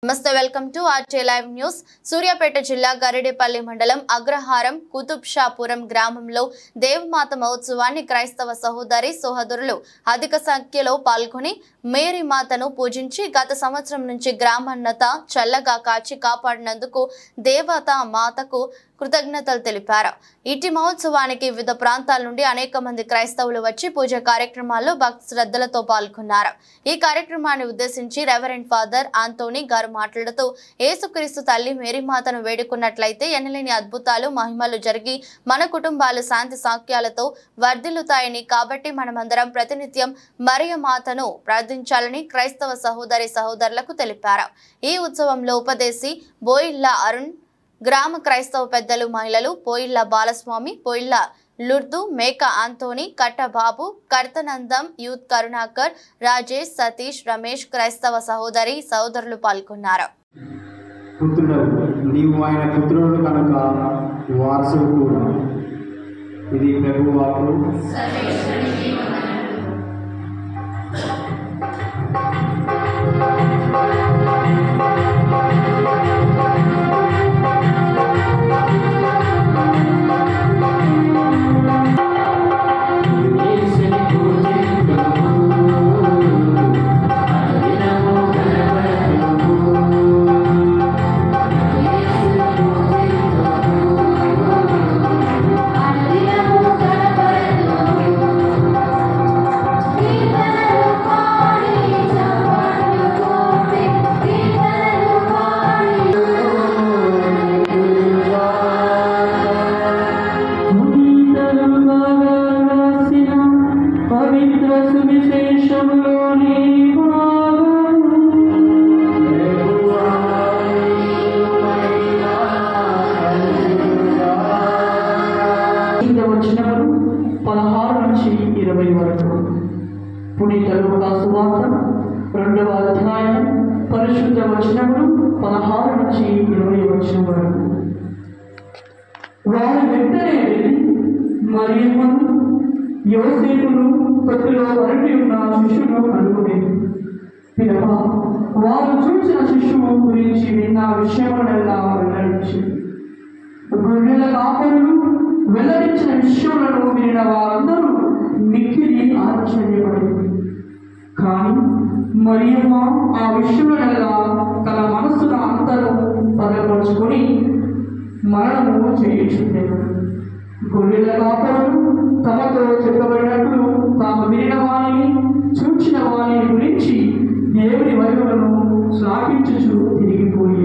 నమస్తే welcome to RJ live news. Suryapet జిల్లా గరిడేపల్లి మండలం అగ్రహారం కుతుబ్షాపురం గ్రామంలో దేవమాత మహోత్సవాన్ని క్రైస్తవ సహోదరి సహోదరులు అధిక సంఖ్యలో పాల్గొని మేరీ మాతను పూజించి గత సంవత్సరం నుంచి గ్రామాన్నంతా చల్లగా కాచి కాపాడినందుకు దేవత మాతకు కృతజ్ఞతలు తెలిపారు. ఇటీ మహోత్సవానికి వివిధ ప్రాంతాల నుండి అనేక మంది క్రైస్తవులు వచ్చి పూజ కార్యక్రమాల్లో భక్తి శ్రద్ధలతో పాల్గొన్నారు. ఈ కార్యక్రమాన్ని ఉద్దేశించి రెవరెండ్ ఫాదర్ ఆంటోనీ గారు మాట్లాడుతూ, యేసుక్రీస్తు తల్లి మేరీ మాతను వేడుకున్నట్లయితే ఎనలేని అద్భుతాలు మహిమలు జరిగి మన కుటుంబాలు శాంతి సాక్ష్యాలతో వర్ధిల్లుతాయని, కాబట్టి మనమందరం ప్రతినిత్యం మరియ మాతను ప్రార్థించాలని క్రైస్తవ సహోదరి సహోదరులకు తెలిపారు. ఈ ఉత్సవంలో ఉపదేశి బోయిల్లా అరుణ్, గ్రామ క్రైస్తవ పెద్దలు, మహిళలు పోయిల్ల బాలస్వామి, పోయిల్ల లుర్దు, మేక ఆంటోనీ, కట్టబాబు, కర్తనందం, యూత్ కరుణాకర్, రాజేష్, సతీష్, రమేష్, క్రైస్తవ సహోదరి సహోదరులు పాల్గొన్నారు. నీవు ఆయన పుత్రుడు కనుక వారసుడు కూడా. ఇది ప్రభు వాక్కు. వచనములు 16 నుంచి 20 వరకు. పునీత లూకా సువార్త 2వ అధ్యాయం పరిశుద్ధ వచనములు 16 నుంచి 20 వచనం వరకు. వారు వెంటనే వెళ్ళి మరియమ్మను, యోసేపును ప్రతిలో వరటి ఉన్న శిశువును కనుగొనేది. పిదప వారు చూసిన శిశువు గురించి విన్న విషయములెల్లా వెల్లడించి, గొర్రెల కాపరులు వెల్లడించిన విషయములను వినిన వారందరూ మిక్కిలి ఆశ్చర్యపడింది. కానీ మరియమ్మ ఆ విషయములెల్లా తన మనస్సున అంతరం పదపరుచుకొని మరణము చేయుచుండెను. గొర్రెల కాపరులు తమతో చెప్పబడినట్లు తాము వినిన వారిని, చూచిన వారిని గురించి దేవుని వైపులను శ్లాఘించుచు తిరిగిపోయి